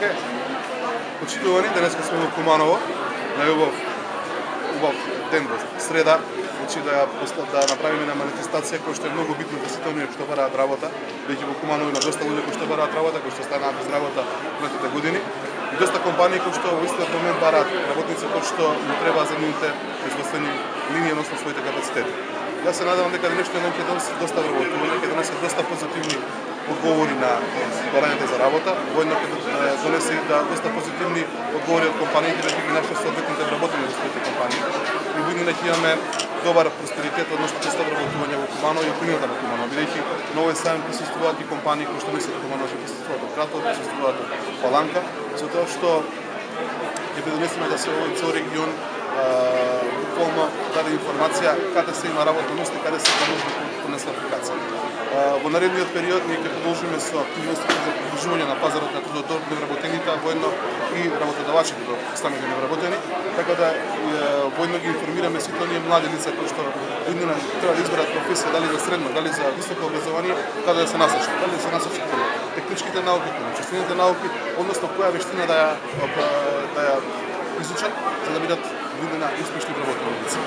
Океј. Почитувани, денеска сме во Куманово, на убав ден во среда, значи да направиме една манифестација која што е многу битна за сите оние што бараат работа, веќе во Куманово има доста луѓе кои што бараат работа, кои што станаа без работа минатите години, и доста компании кои што во истиот момент бараат работници кои што им треба за нивните производствени линии, односно своите капацитети. Јас се надевам дека денешниот ден ќе донесе доста вработување, ќе донесе доста позитивни одговори на барањето за работа, воедно ќе донесе и доста позитивни одговори од компаниите дека ги нашли соодветните вработени во своите компании. И видно ќе имаме добар просперитет, односно доста вработување во Куманово и околината на Куманово, бидејќи на овој сајм присуствуваат и компании кои што не се од Куманово, што присуствуваат од Кратово, присуствуваат од Паланка, затоа што ќе придонесеме да се овој цел регион буквално даде информација каде се има работно место и каде се можни понесла. Во наредниот период ние ќе продолжиме со активности за придружување на пазарот на трудот до невработените, воедно и работодавачите до самите невработени, така да воедно ги информираме сите оние млади лица кои што иднина треба да изберат професија, дали за средно, дали за високо образование, каде да се насочат, дали да се насочат кон техничките науки, кон чувствените науки, односно која вештина да ја изучат за да бидат видена успешни вработени лица.